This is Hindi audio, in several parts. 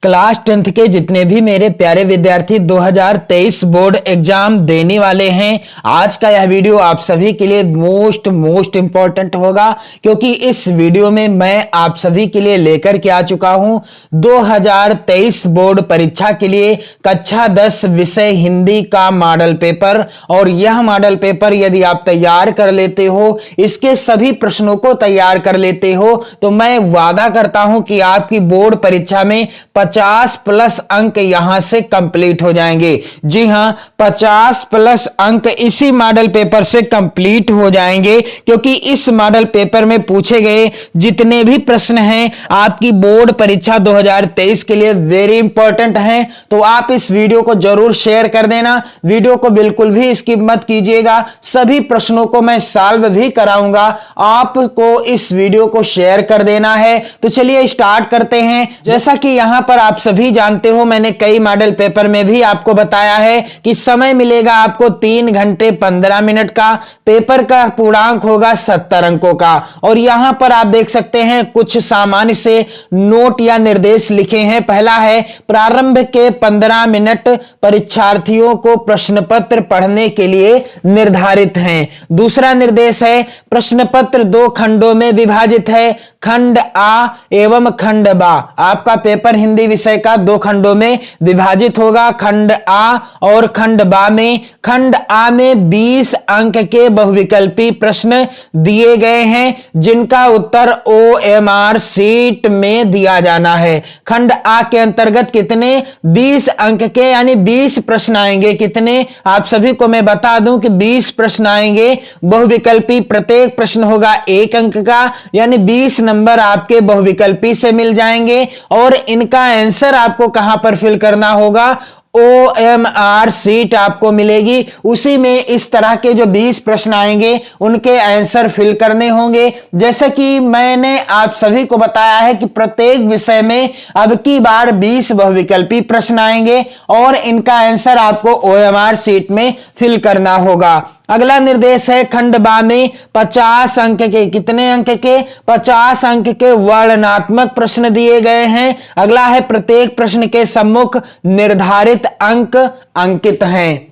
क्लास 10th के जितने भी मेरे प्यारे विद्यार्थी 2023 बोर्ड एग्जाम देने वाले हैं, आज का यह वीडियो आप सभी के लिए मोस्ट इंपॉर्टेंट होगा, क्योंकि इस वीडियो में मैं आप सभी के लिए लेकर के आ चुका हूं 2023 बोर्ड परीक्षा के लिए कक्षा 10 विषय हिंदी का मॉडल पेपर। और यह मॉडल पेपर यदि आप तैयार कर लेते हो, इसके सभी प्रश्नों को तैयार कर लेते हो, तो मैं वादा करता हूं कि आपकी बोर्ड परीक्षा में 50 प्लस अंक यहां से कंप्लीट हो जाएंगे। जी हां, 50 प्लस अंक इसी मॉडल पेपर से कंप्लीट हो जाएंगे, क्योंकि इस मॉडल पेपर में पूछे गए जितने भी प्रश्न हैं आपकी बोर्ड परीक्षा 2023 के लिए वेरी इंपॉर्टेंट हैं। तो आप इस वीडियो को जरूर शेयर कर देना, वीडियो को बिल्कुल भी स्किप मत कीजिएगा। सभी प्रश्नों को मैं सॉल्व भी कराऊंगा, आपको इस वीडियो को शेयर कर देना है। तो चलिए स्टार्ट करते हैं। जैसा कि यहां पर आप सभी जानते हो, मैंने कई मॉडल पेपर में भी आपको बताया है कि समय मिलेगा आपको 3 घंटे 15 मिनट का, पेपर का पूर्णांक होगा 70 अंकों का। और यहां पर आप देख सकते हैं कुछ सामान्य से नोट या निर्देश लिखे हैं। पहला है, प्रारंभ के 15 मिनट परीक्षार्थियों को प्रश्न पत्र पढ़ने के लिए निर्धारित हैं। दूसरा निर्देश है, प्रश्न पत्र 2 खंडों में विभाजित है, खंड आ एवं खंड बा। आपका पेपर हिंदी विषय का 2 खंडों में विभाजित होगा, खंड आ और खंड बा में। खंड आ में 20 अंक के बहुविकल्पी प्रश्न दिए गए हैं, जिनका उत्तर OMR शीट में दिया जाना है। खंड आ के अंतर्गत कितने 20 अंक के यानी 20 प्रश्न आएंगे। कितने आप सभी को मैं बता दूं कि 20 प्रश्न आएंगे बहुविकल्पी। प्रत्येक प्रश्न होगा 1 अंक का, यानी 20 नंबर आपके बहुविकल्पी से मिल जाएंगे। और इनका आंसर आपको कहां पर फिल करना होगा, OMR शीट आपको मिलेगी, उसी में इस तरह के जो 20 प्रश्न आएंगे उनके आंसर फिल करने होंगे। जैसे कि मैंने आप सभी को बताया है कि प्रत्येक विषय में अब की बार 20 बहुविकल्पी प्रश्न आएंगे और इनका आंसर आपको OMR शीट में फिल करना होगा। अगला निर्देश है, खंड बा में 50 अंक के, कितने अंक के 50 अंक के वर्णनात्मक प्रश्न दिए गए हैं। अगला है, प्रत्येक प्रश्न के सम्मुख निर्धारित अंक अंकित हैं।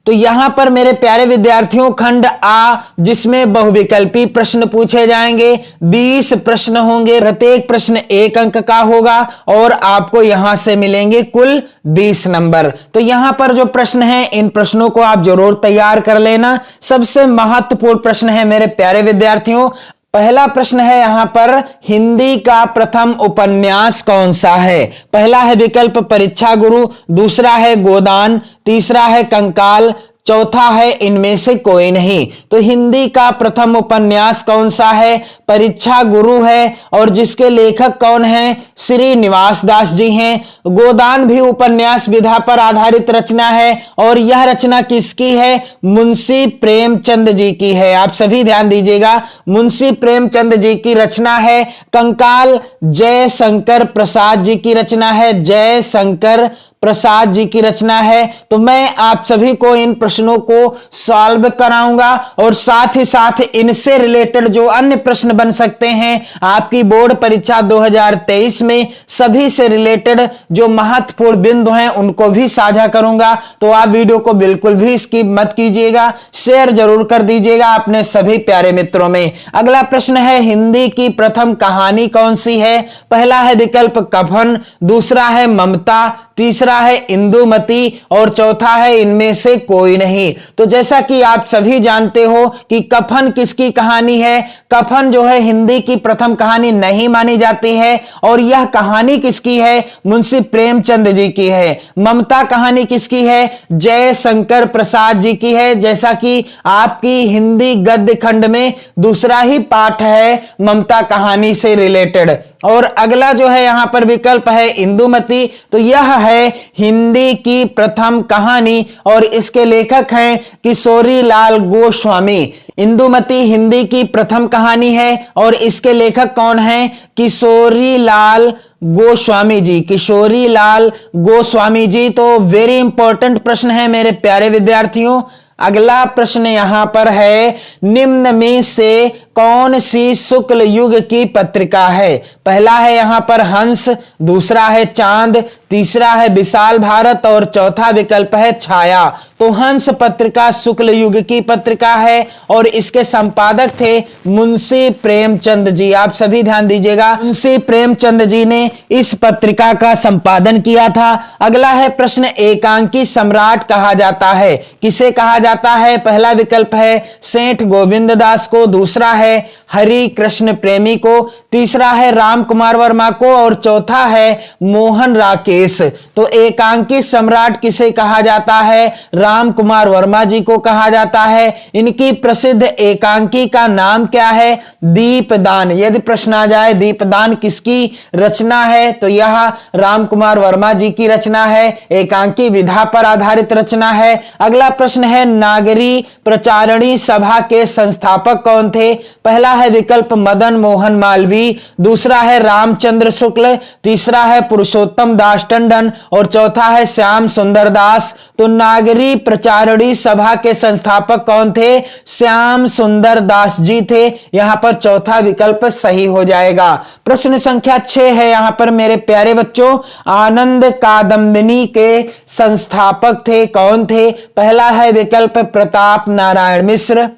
तो यहां पर मेरे प्यारे विद्यार्थियों, खंड आ जिसमें बहुविकल्पी प्रश्न पूछे जाएंगे, 20 प्रश्न होंगे, प्रत्येक प्रश्न 1 अंक का होगा और आपको यहां से मिलेंगे कुल 20 नंबर। तो यहां पर जो प्रश्न हैं, इन प्रश्नों को आप जरूर तैयार कर लेना। सबसे महत्वपूर्ण प्रश्न है मेरे प्यारे विद्यार्थियों, पहला प्रश्न है यहां पर, हिंदी का प्रथम उपन्यास कौन सा है। पहला है विकल्प परीक्षा गुरु, दूसरा है गोदान, तीसरा है कंकाल, चौथा है इनमें से कोई नहीं। तो हिंदी का प्रथम उपन्यास कौन सा है, परीक्षा गुरु है, और जिसके लेखक कौन हैं, श्री निवास दास जी हैं। गोदान भी उपन्यास विधा पर आधारित रचना है और यह रचना किसकी है, मुंशी प्रेमचंद जी की है। आप सभी ध्यान दीजिएगा, मुंशी प्रेमचंद जी की रचना है। कंकाल जय शंकर प्रसाद जी की रचना है, जय शंकर प्रसाद जी की रचना है। तो मैं आप सभी को इन प्रश्नों को सॉल्व कराऊंगा और साथ ही साथ इनसे रिलेटेड जो अन्य प्रश्न बन सकते हैं आपकी बोर्ड परीक्षा 2023 में, सभी से रिलेटेड जो महत्वपूर्ण बिंदु हैं उनको भी साझा करूंगा। तो आप वीडियो को बिल्कुल भी स्किप मत कीजिएगा, शेयर जरूर कर दीजिएगा अपने सभी प्यारे मित्रों में। अगला प्रश्न है, हिंदी की प्रथम कहानी कौन सी है। पहला है विकल्प कफन, दूसरा है ममता, तीसरा है इंदुमती और चौथा है इनमें से कोई नहीं। तो जैसा कि आप सभी जानते हो कि कफन किसकी कहानी है, कफन जो है हिंदी की प्रथम कहानी नहीं मानी जाती है। और यह कहानी किसकी है, मुंशी प्रेमचंद जी की है। ममता कहानी किसकी है, जय शंकर प्रसाद जी की है। जैसा कि आपकी हिंदी गद्य खंड में दूसरा ही पाठ है ममता कहानी से रिलेटेड। और अगला जो है यहां पर विकल्प है इंदुमती, तो यह है हिंदी की प्रथम कहानी और इसके लेखक हैं किशोरी लाल गोस्वामी। इंदुमती हिंदी की प्रथम कहानी है और इसके लेखक कौन हैं, किशोरी लाल गोस्वामी जी, किशोरी लाल गोस्वामी जी। तो वेरी इंपॉर्टेंट प्रश्न है मेरे प्यारे विद्यार्थियों। अगला प्रश्न यहां पर है, निम्न में से कौन सी शुक्ल युग की पत्रिका है? पहला है यहां पर हंस, दूसरा है चांद, तीसरा है विशाल भारत और चौथा विकल्प है छाया। तो हंस पत्रिका शुक्ल युग की पत्रिका है और इसके संपादक थे मुंशी प्रेमचंद जी। आप सभी ध्यान दीजिएगा, मुंशी प्रेमचंद जी ने इस पत्रिका का संपादन किया था। अगला है प्रश्न, एकांकी सम्राट कहा जाता है, किसे कहा जाता है? पहला विकल्प है सेठ गोविंद दास को, दूसरा है हरि कृष्ण प्रेमी को, तीसरा है राम कुमार वर्मा को और चौथा है मोहन राकेश। तो एकांकी सम्राट किसे कहा जाता है? राम कुमार वर्मा जी को कहा जाता है। इनकी प्रसिद्ध एकांकी का नाम क्या है? दीपदान। यदि प्रश्न आ जाए दीपदान किसकी रचना है, तो यह राम कुमार वर्मा जी की रचना है, एकांकी विधा पर आधारित रचना है। अगला प्रश्न है, नागरी प्रचारणी सभा के संस्थापक कौन थे? पहला है विकल्प मदन मोहन मालवीय, दूसरा है रामचंद्र शुक्ल, तीसरा है पुरुषोत्तम दास टंडन और चौथा है श्याम सुंदर दास। तो नागरी प्रचारणी सभा के संस्थापक कौन थे? श्याम सुंदर दास जी थे। यहां पर चौथा विकल्प सही हो जाएगा। प्रश्न संख्या 6 है यहां पर मेरे प्यारे बच्चों, आनंद कादम्बिनी के संस्थापक थे, कौन थे? पहला है विकल्प प्रताप नारायण मिश्र,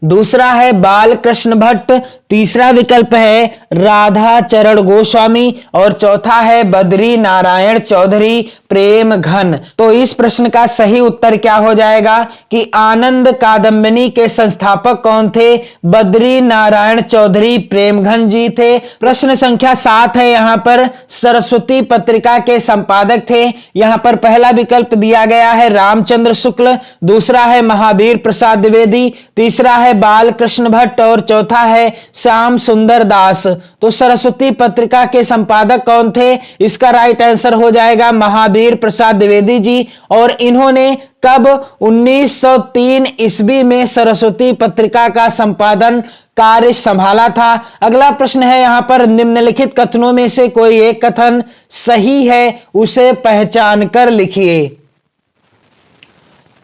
दूसरा है बालकृष्ण भट्ट, तीसरा विकल्प है राधा चरण गोस्वामी और चौथा है बद्री नारायण चौधरी प्रेम घन। तो इस प्रश्न का सही उत्तर क्या हो जाएगा कि आनंद कादम्बिनी के संस्थापक कौन थे? बद्री नारायण चौधरी प्रेम घन जी थे। प्रश्न संख्या 7 है यहां पर, सरस्वती पत्रिका के संपादक थे। यहां पर पहला विकल्प दिया गया है रामचंद्र शुक्ल, दूसरा है महावीर प्रसाद द्विवेदी, तीसरा है बालकृष्ण भट्ट और चौथा है श्याम सुंदर दास। तो सरस्वती पत्रिका के संपादक कौन थे? इसका राइट आंसर हो जाएगा महावीर प्रसाद द्विवेदी जी। और इन्होंने कब 1903 ईस्वी में सरस्वती पत्रिका का संपादन कार्य संभाला था। अगला प्रश्न है यहां पर, निम्नलिखित कथनों में से कोई एक कथन सही है, उसे पहचान कर लिखिए।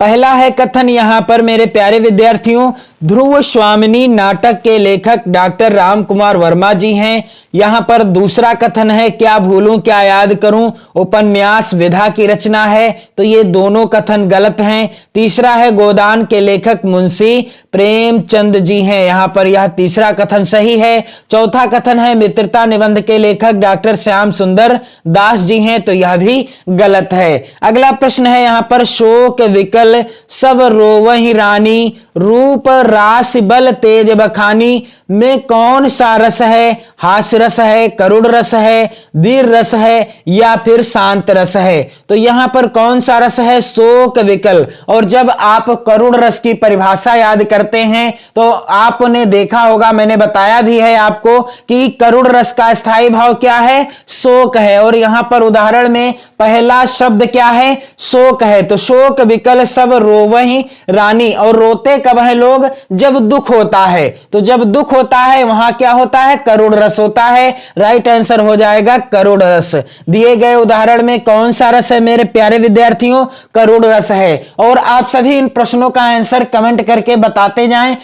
पहला है कथन यहां पर मेरे प्यारे विद्यार्थियों, ध्रुव स्वामिनी नाटक के लेखक डॉक्टर राम कुमार वर्मा जी हैं। यहां पर दूसरा कथन है, क्या भूलूं क्या याद करूं उपन्यास विधा की रचना है। तो ये दोनों कथन गलत हैं। तीसरा है, गोदान के लेखक मुंशी प्रेमचंद जी हैं। यहां पर यह तीसरा कथन सही है। चौथा कथन है, मित्रता निबंध के लेखक डॉक्टर श्याम सुंदर दास जी हैं। तो यह भी गलत है। अगला प्रश्न है यहां पर, शोक विकल सब रोवहि रानी रूप रास बल तेज बखानी में कौन सा रस है? हास्य रस है, करुण रस है, धीर रस है या फिर शांत रस है? तो यहां पर कौन सा रस है? शोक विकल। और जब आप करुण रस की परिभाषा याद करते हैं तो आपने देखा होगा, मैंने बताया भी है आपको कि करुण रस का स्थायी भाव क्या है? शोक है। और यहां पर उदाहरण में पहला शब्द क्या है? शोक है। तो शोक विकल सब रोवहि रानी। और रोते कब है लोग? जब दुख होता है। तो जब दुख होता है वहां क्या होता है? करुण रस होता है। राइट आंसर हो जाएगा करुण रस। दिए गए उदाहरण में कौन सा रस है मेरे प्यारे विद्यार्थियों? करुण रस है। और आप सभी इन प्रश्नों का आंसर कमेंट करके बताते जाएं।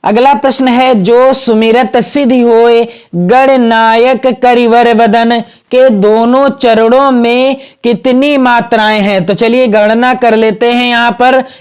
अगला प्रश्न है, जो सुमिरत सिद्धि होए गणनायक करिवर बदन के दोनों चरणों में कितनी मात्राएं हैं? तो चलिए गणना कर लेते हैं।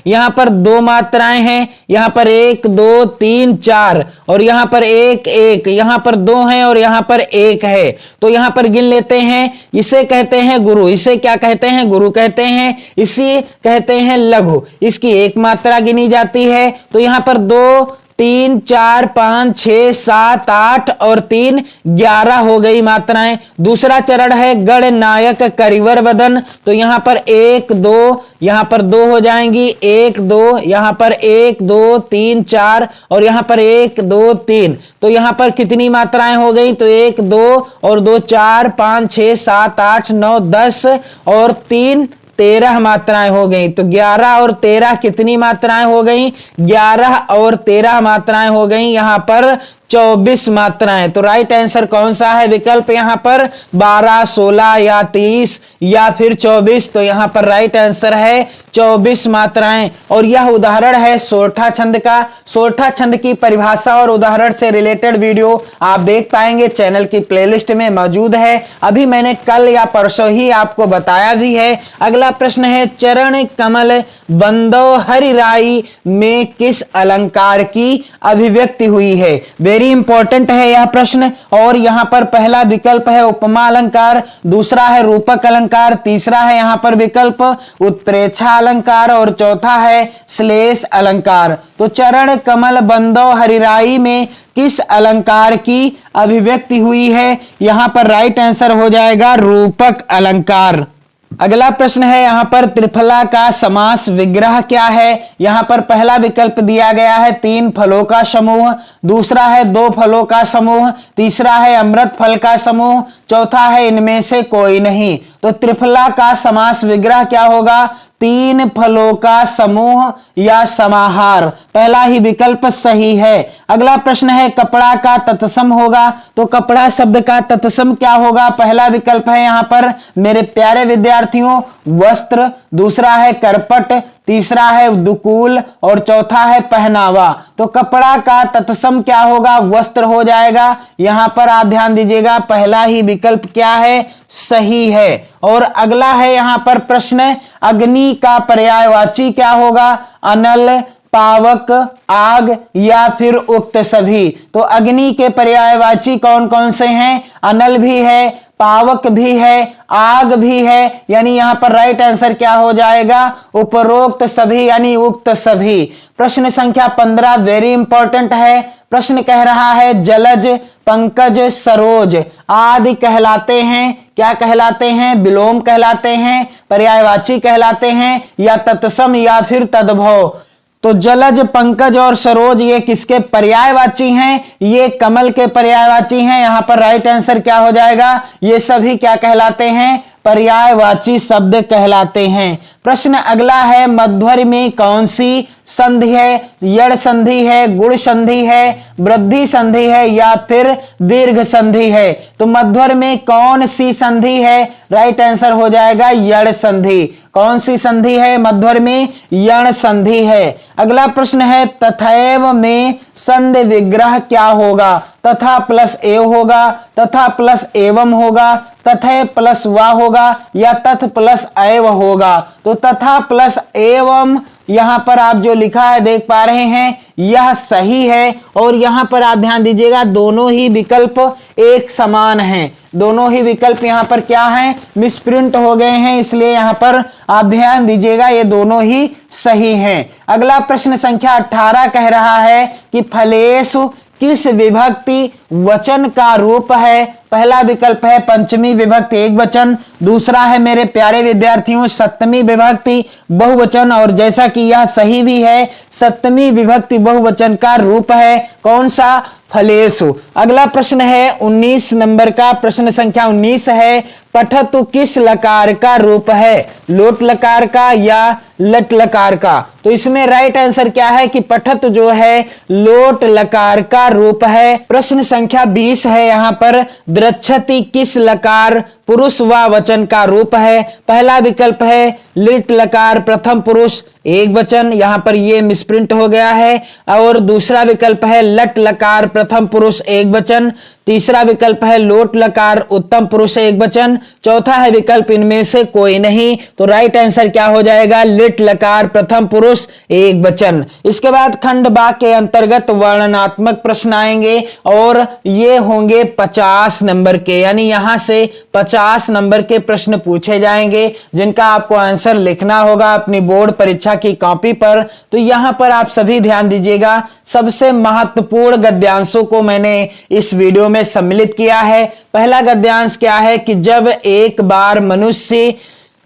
यहां पर 2 मात्राएं हैं, यहां पर 1 2 3 4 और यहां पर 1 1, यहां पर 2 हैं और यहां पर 1 है। तो यहां पर गिन लेते हैं। इसे कहते हैं गुरु। इसे क्या कहते हैं? गुरु कहते हैं। इसे कहते हैं लघु। इसकी 1 मात्रा गिनी जाती है। तो यहां पर 2 3 4 5 6 7 8 और 3 11 हो गई मात्राएं। दूसरा चरण है गणनायक करिवर बदन। तो यहां पर 1 2, यहां पर 2 हो जाएंगी, 1 2, यहां पर 1 2 3 4 और यहां पर 1 2 3। तो यहां पर कितनी मात्राएं हो गई? तो 1 2 और 2 4 5 6 7 8 9 10 और 3 13 मात्राएं हो गई। तो 11 और 13 कितनी मात्राएं हो गई? 11 और 13 मात्राएं हो गई। यहां पर 24 मात्राएं। तो राइट आंसर कौन सा है? विकल्प यहां पर 12, 16 या 30 या फिर 24। तो यहां पर राइट आंसर है 24 मात्राएं। और यह उदाहरण है सोरठा छंद का। सोरठा छंद की परिभाषा और उदाहरण से रिलेटेड वीडियो आप देख पाएंगे, चैनल की प्लेलिस्ट में मौजूद है। अभी मैंने कल या परसों ही आपको बताया भी है। अगला प्रश्न है, चरण कमल बंदो हरिराई में किस अलंकार की अभिव्यक्ति हुई है? वेरी इंपॉर्टेंट है यह प्रश्न। और यहां पर पहला विकल्प है उपमा अलंकार, दूसरा है रूपक अलंकार, तीसरा है यहां पर विकल्प उत्प्रेक्षा अलंकार और चौथा है श्लेष अलंकार। तो चरण कमल बंदो हरिराई में किस अलंकार की अभिव्यक्ति हुई है? यहां पर राइट आंसर हो जाएगा रूपक अलंकार। अगला प्रश्न है यहां पर त्रिफला का समास विग्रह क्या है? यहां पर पहला विकल्प दिया गया है 3 फलों का समूह, दूसरा है 2 फलों का समूह, तीसरा है अमृत फल का समूह, चौथा है इनमें से कोई नहीं। तो त्रिफला का समास विग्रह क्या होगा? 3 फलों का समूह या समाहार। पहला ही विकल्प सही है। अगला प्रश्न है कपड़ा का तत्सम होगा। तो कपड़ा शब्द का तत्सम क्या होगा? पहला विकल्प है यहां पर मेरे प्यारे विद्यार्थियों वस्त्र, दूसरा है करपट, तीसरा है दुकूल और चौथा है पहनावा। तो कपड़ा का तत्सम क्या होगा? वस्त्र हो जाएगा। यहां पर आप ध्यान दीजिएगा, पहला ही विकल्प क्या है? सही है। और अगला है यहां पर प्रश्न, अग्नि का पर्यायवाची क्या होगा? अनल, पावक, आग या फिर उक्त सभी। तो अग्नि के पर्यायवाची कौन कौन से हैं? अनल भी है, पावक भी है, आग भी है। यानी यहां पर राइट आंसर क्या हो जाएगा? उपरोक्त सभी यानी उक्त सभी। प्रश्न संख्या 15 वेरी इंपॉर्टेंट है। प्रश्न कह रहा है जलज, पंकज, सरोज आदि कहलाते हैं, क्या कहलाते हैं? विलोम कहलाते हैं, पर्यायवाची कहलाते हैं या तत्सम या फिर तद्भव। तो जलज, पंकज और सरोज ये किसके पर्यायवाची हैं? ये कमल के पर्यायवाची हैं। यहां पर राइट आंसर क्या हो जाएगा? ये सभी क्या कहलाते हैं? पर्यायवाची शब्द कहलाते हैं। प्रश्न अगला है मध्वर्य में कौन सी संधि है? यड़ संधि है, गुण संधि है, वृद्धि संधि है या फिर दीर्घ संधि है? तो मध्वर्य में कौन सी संधि है? राइट आंसर हो जाएगा यड़ संधि। कौन सी संधि है मध्वर्य में? यण संधि है। अगला प्रश्न है तथैव में संधि विग्रह क्या होगा? तथा प्लस एव होगा, तथा प्लस एवं होगा, तथे प्लस वा होगा या तथ प्लस एव होगा। तो तथा प्लस एवं यहां पर आप जो लिखा है देख पा रहे हैं यह सही है। और यहां पर आप ध्यान दीजिएगा दोनों ही विकल्प एक समान हैं। दोनों ही विकल्प यहां पर क्या हैं? मिसप्रिंट हो गए हैं, इसलिए यहां पर आप ध्यान दीजिएगा ये दोनों ही सही हैं। अगला प्रश्न संख्या 18 कह रहा है कि फलेषु किस विभक्ति वचन का रूप है? पहला विकल्प है पंचमी विभक्ति एक वचन, दूसरा है मेरे प्यारे विद्यार्थियों सप्तमी विभक्ति बहुवचन और जैसा कि यह सही भी है सप्तमी विभक्ति बहुवचन का रूप है। कौन सा? फलेषु। अगला प्रश्न है 19 नंबर का, प्रश्न संख्या 19 है पठतु किस लकार का रूप है? लोट लकार का या लट लकार का? तो इसमें राइट आंसर क्या है कि पठत जो है लोट लकार का रूप है। प्रश्न संख्या 20 है यहां पर द्रच्छति किस लकार पुरुष व वचन का रूप है? पहला विकल्प है लिट लकार प्रथम पुरुष एक वचन, यहां पर ये मिसप्रिंट हो गया है। और दूसरा विकल्प है लट लकार प्रथम पुरुष एक वचन, तीसरा विकल्प है लोट लकार उत्तम पुरुष एक वचन, चौथा है विकल्प इनमें से कोई नहीं। तो राइट आंसर क्या हो जाएगा? लिट लकार प्रथम पुरुष एक वचन। इसके बाद खंड बा के अंतर्गत वर्णनात्मक प्रश्न आएंगे और ये होंगे 50 नंबर के, यानी यहां से 50 नंबर के प्रश्न पूछे जाएंगे जिनका आपको आंसर लिखना होगा अपनी बोर्ड परीक्षा की कॉपी पर। तो यहां पर आप सभी ध्यान दीजिएगा, सबसे महत्वपूर्ण गद्यांशों को मैंने इस वीडियो में सम्मिलित किया है। पहला गद्यांश क्या है कि जब एक बार मनुष्य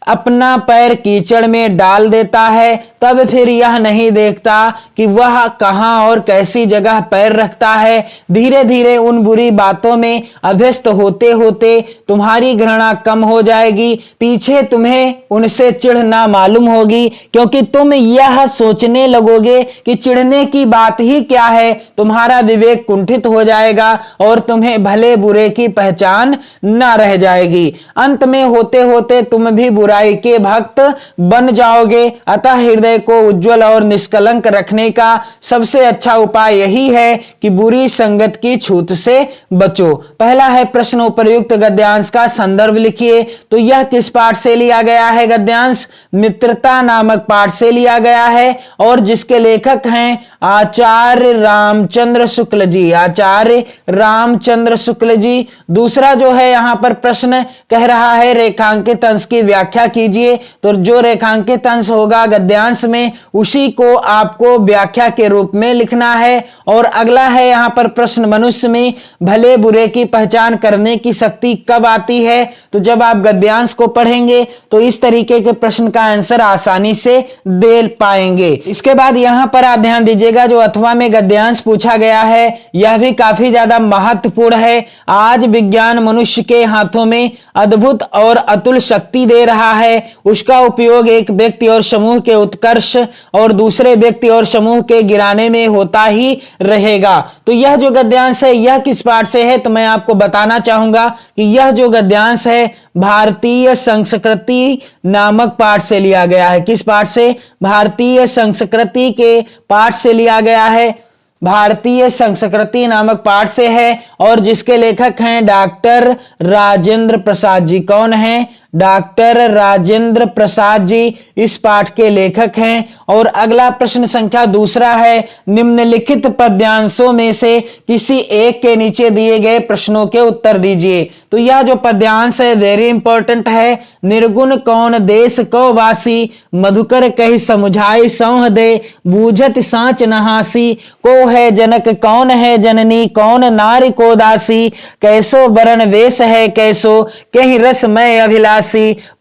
अपना पैर कीचड़ में डाल देता है, तब फिर यह नहीं देखता कि वह कहां और कैसी जगह पैर रखता है। धीरे धीरे उन बुरी बातों में अभ्यस्त होते होते तुम्हारी घृणा कम हो जाएगी। पीछे तुम्हें उनसे चिढ़ ना मालूम होगी, क्योंकि तुम यह सोचने लगोगे कि चिढ़ने की बात ही क्या है। तुम्हारा विवेक कुंठित हो जाएगा और तुम्हें भले बुरे की पहचान न रह जाएगी। अंत में होते होते तुम भी बुराई के भक्त बन जाओगे। अतः हृदय को उज्जवल और निष्कलंक रखने का सबसे अच्छा उपाय यही है कि बुरी संगत की छूत से बचो। पहला है प्रश्न, उपर्युक्त गद्यांश का संदर्भ लिखिए। तो यह किस पाठ से लिया गया है? गद्यांश मित्रता नामक पाठ से लिया गया है और जिसके लेखक हैं आचार्य रामचंद्र शुक्ल जी। आचार्य रामचंद्र शुक्ल जी। दूसरा जो है यहां पर प्रश्न कह रहा है रेखांकित अंश की व्याख्या कीजिए। तो जो रेखांकित अंश होगा गद्यांश में उसी को आपको व्याख्या के रूप में लिखना है। और अगला है यहां पर प्रश्न, मनुष्य में भले बुरे की पहचान करने की शक्ति कब आती है? तो जब आप गद्यांश को पढ़ेंगे तो इस तरीके के प्रश्न का आंसर आसानी से दे पाएंगे। इसके बाद यहां पर आप ध्यान दीजिएगा, जो अथवा में गद्यांश पूछा गया है यह भी काफी ज्यादा महत्वपूर्ण है। आज विज्ञान मनुष्य के हाथों में अद्भुत और अतुल शक्ति दे रहा है। उसका उपयोग एक व्यक्ति और समूह के उत्कर्ष और दूसरे व्यक्ति और समूह के गिराने में होता ही रहेगा। तो यह जो गद्यांश है यह किस पाठ से है? तो मैं आपको बताना चाहूंगा कि यह जो गद्यांश है भारतीय संस्कृति नामक पाठ से लिया गया है। किस पाठ से? भारतीय संस्कृति के पाठ से लिया गया है। भारतीय संस्कृति नामक पाठ से है और जिसके लेखक हैं डॉक्टर राजेंद्र प्रसाद जी। कौन हैं? डॉक्टर राजेंद्र प्रसाद जी इस पाठ के लेखक हैं। और अगला प्रश्न संख्या दूसरा है, निम्नलिखित पद्यांशों में से किसी एक के नीचे दिए गए प्रश्नों के उत्तर दीजिए। तो यह जो पद्यांश है वेरी इंपॉर्टेंट है। निर्गुण कौन देश को वासी, मधुकर कही समुझाई सौह दे, बूझत साँच नहासी, को है जनक कौन है जननी, कौन नारी को दासी, कैसो बरन वेश है कैसो, कहीं रस मैं अभिलाषी,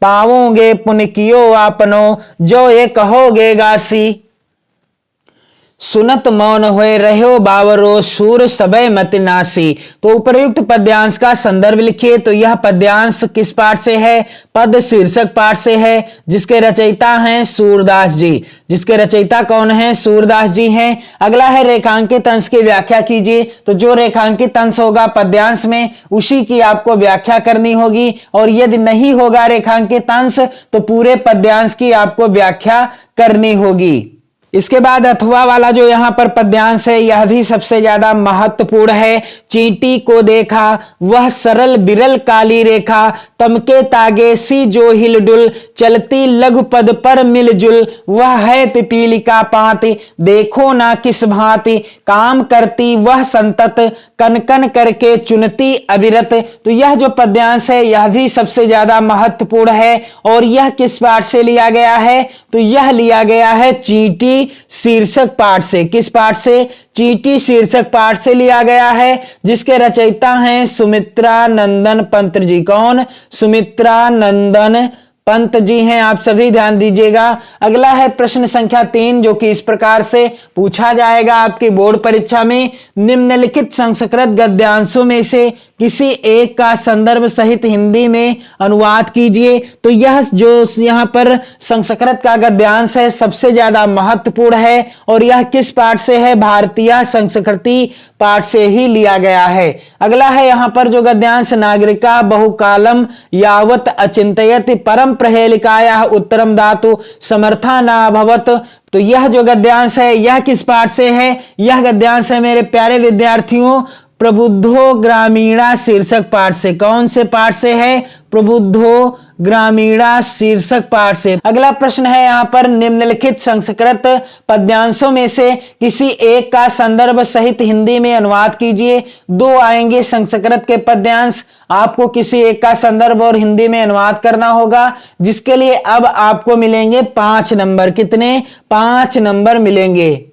पाओगे पुण्य कियो आपनो, जो ये कहोगे गासी, सुनत मौन होए रहो बावरो, सूर सबय मत नासी। तो उपयुक्त पद्यांश का संदर्भ लिखिए। तो यह पद्यांश किस पाठ से है? पद शीर्षक पाठ से है, जिसके रचयिता हैं सूरदास जी। जिसके रचयिता कौन हैं? सूरदास जी हैं। अगला है रेखांकित अंश की व्याख्या कीजिए। तो जो रेखांकित अंश होगा पद्यांश में उसी की आपको व्याख्या करनी होगी, और यदि नहीं होगा रेखांकित अंश तो पूरे पद्यांश की आपको व्याख्या करनी होगी। इसके बाद अथवा वाला जो यहां पर पद्यांश है यह भी सबसे ज्यादा महत्वपूर्ण है। चींटी को देखा वह सरल बिरल काली रेखा, तमके तागे सी जो हिलडुल, चलती लघु पद पर मिलजुल, वह है पिपीलिका पाती, देखो ना किस भांति, काम करती वह संतत, कनकन करके चुनती अविरत। तो यह जो पद्यांश है यह भी सबसे ज्यादा महत्वपूर्ण है। और यह किस पाठ से लिया गया है? तो यह लिया गया है चींटी शीर्षक पाठ से। किस पाठ से? चींटी शीर्षक पाठ से लिया गया है, जिसके रचयिता हैं सुमित्रा नंदन पंत जी। कौन? सुमित्रा नंदन पंत जी हैं। आप सभी ध्यान दीजिएगा। अगला है प्रश्न संख्या 3, जो कि इस प्रकार से पूछा जाएगा आपकी बोर्ड परीक्षा में, निम्नलिखित संस्कृत गद्यांशों में से किसी एक का संदर्भ सहित हिंदी में अनुवाद कीजिए। तो यह जो यहां पर संस्कृत का गद्यांश है सबसे ज्यादा महत्वपूर्ण है और यह किस पाठ से है? भारतीय संस्कृति पाठ से ही लिया गया है। अगला है यहां पर जो गद्यांश, नागरिका बहुकालम यावत अचिंतयत परम प्रहेलिकाया उत्तरम दातु समर्था ना भवत। तो यह जो गद्यांश है यह किस पाठ से है? यह गद्यांश है मेरे प्यारे विद्यार्थियों प्रबुद्धो ग्रामीणा शीर्षक पाठ से। कौन से पाठ से है? प्रबुद्धो ग्रामीणा शीर्षक पाठ से। अगला प्रश्न है यहां पर, निम्नलिखित संस्कृत पद्यांशों में से किसी एक का संदर्भ सहित हिंदी में अनुवाद कीजिए। 2 आएंगे संस्कृत के पद्यांश, आपको किसी एक का संदर्भ और हिंदी में अनुवाद करना होगा, जिसके लिए अब आपको मिलेंगे 5 नंबर। कितने? 5 नंबर मिलेंगे।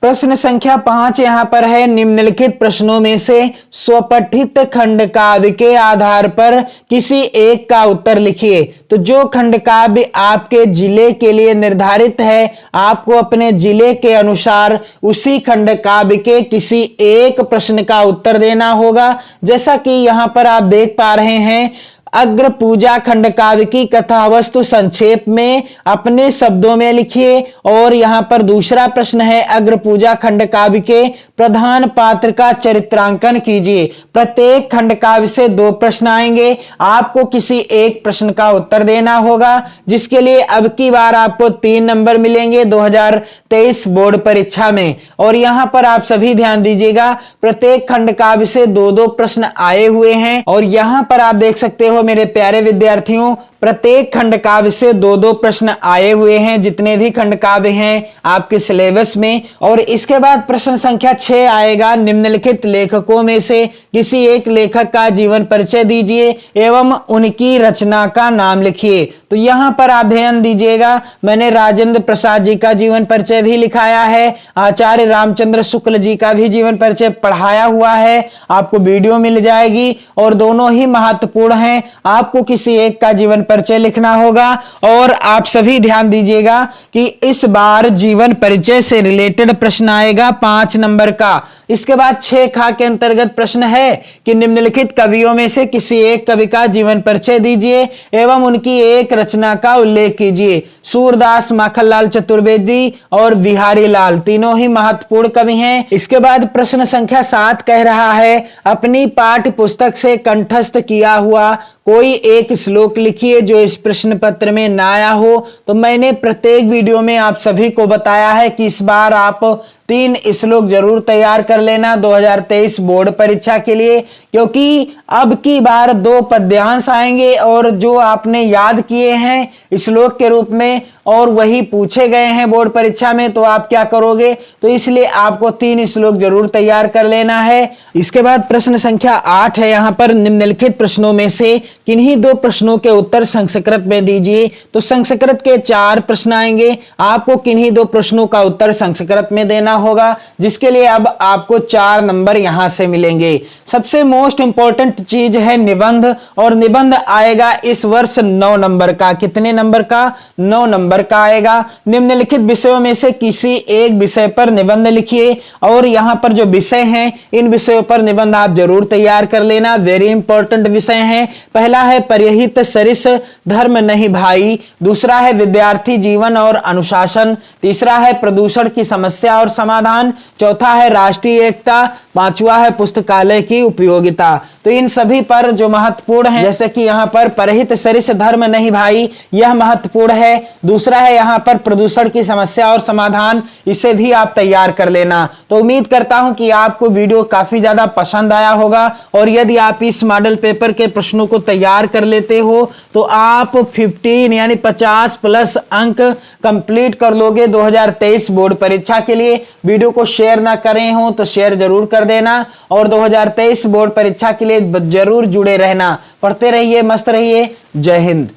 प्रश्न संख्या 5 यहाँ पर है, निम्नलिखित प्रश्नों में से स्वपठित खंड काव्य के आधार पर किसी एक का उत्तर लिखिए। तो जो खंड काव्य आपके जिले के लिए निर्धारित है, आपको अपने जिले के अनुसार उसी खंड काव्य के किसी एक प्रश्न का उत्तर देना होगा। जैसा कि यहाँ पर आप देख पा रहे हैं, अग्र पूजा खंड काव्य की कथा वस्तु संक्षेप में अपने शब्दों में लिखिए। और यहां पर दूसरा प्रश्न है, अग्र पूजा खंड काव्य के प्रधान पात्र का चरित्रांकन कीजिए। प्रत्येक खंड काव्य से 2 प्रश्न आएंगे, आपको किसी एक प्रश्न का उत्तर देना होगा, जिसके लिए अब की बार आपको 3 नंबर मिलेंगे 2023 बोर्ड परीक्षा में। और यहां पर आप सभी ध्यान दीजिएगा, प्रत्येक खंड काव्य से 2-2 प्रश्न आए हुए हैं। और यहां पर आप देख सकते हो मेरे प्यारे विद्यार्थियों, प्रत्येक खंड काव्य से 2-2 प्रश्न आए हुए हैं, जितने भी खंड काव्य हैं आपके सिलेबस में। और इसके बाद प्रश्न संख्या 6 आएगा, निम्नलिखित लेखकों में से किसी एक लेखक का जीवन परिचय दीजिए एवं उनकी रचना का नाम लिखिए। तो यहां पर आप ध्यान दीजिएगा, मैंने राजेंद्र प्रसाद जी का जीवन परिचय भी लिखाया है, आचार्य रामचंद्र शुक्ल जी का भी जीवन परिचय पढ़ाया हुआ है, आपको वीडियो मिल जाएगी और दोनों ही महत्वपूर्ण हैं। आपको किसी एक का जीवन परिचय लिखना होगा। और आप सभी ध्यान दीजिएगा कि इस बार जीवन परिचय से रिलेटेड प्रश्न आएगा 5 नंबर का। इसके बाद 6 खा के अंतर्गत प्रश्न है कि निम्नलिखित कवियों में से किसी एक कवि का जीवन परिचय दीजिए एवं उनकी एक रचना का उल्लेख कीजिए। सूरदास, माखनलाल चतुर्वेदी और बिहारी लाल तीनों ही महत्वपूर्ण कवि हैं। इसके बाद प्रश्न संख्या 7 कह रहा है, अपनी पाठ्य पुस्तक से कंठस्थ किया हुआ कोई एक श्लोक लिखिए जो इस प्रश्न पत्र में ना आया हो। तो मैंने प्रत्येक वीडियो में आप सभी को बताया है कि इस बार आप 3 श्लोक जरूर तैयार कर लेना 2023 बोर्ड परीक्षा के लिए, क्योंकि अब की बार 2 पद्यांश आएंगे और जो आपने याद किए हैं श्लोक के रूप में और वही पूछे गए हैं बोर्ड परीक्षा में, तो आप क्या करोगे? तो इसलिए आपको 3 श्लोक जरूर तैयार कर लेना है। इसके बाद प्रश्न संख्या 8 है, यहां पर निम्नलिखित प्रश्नों में से किन्हीं 2 प्रश्नों के उत्तर संस्कृत में दीजिए। तो संस्कृत के 4 प्रश्न आएंगे, आपको किन्हीं 2 प्रश्नों का उत्तर संस्कृत में देना होगा, जिसके लिए अब आपको 4 नंबर यहां से मिलेंगे। सबसे मोस्ट इंपॉर्टेंट चीज है निबंध, और निबंध आएगा इस वर्ष 9 नंबर का। कितने नंबर का? 9 नंबर का आएगा। निम्नलिखित विषयों में से किसी एक विषय पर निबंध लिखिए। और यहां पर जो विषय हैं, इन विषयों पर निबंध आप जरूर तैयार कर लेना, वेरी इंपॉर्टेंट विषय हैं। पहला है परहित सरिस धर्म नहीं भाई, दूसरा है विद्यार्थी जीवन और अनुशासन, तीसरा है प्रदूषण की समस्या और समाधान, चौथा है राष्ट्रीय एकता, 5वां है पुस्तकालय की उपयोगिता। तो इन सभी पर जो महत्वपूर्ण है, जैसे कि यहाँ पर परहित सरिस धर्म नहीं भाई, यह महत्वपूर्ण है। दूसरा है यहाँ पर प्रदूषण की समस्या और समाधान, इसे भी आप तैयार कर लेना। तो उम्मीद करता हूं कि आपको वीडियो काफी ज्यादा पसंद आया होगा, और यदि आप इस मॉडल पेपर के प्रश्नों को तैयार कर लेते हो तो आप 15 यानी 50 प्लस अंक कंप्लीट कर लोगे 2023 बोर्ड परीक्षा के लिए। वीडियो को शेयर ना करें हो तो शेयर जरूर कर देना, और 2023 बोर्ड परीक्षा के लिए जरूर जुड़े रहना। पढ़ते रहिए, मस्त रहिए। जय हिंद।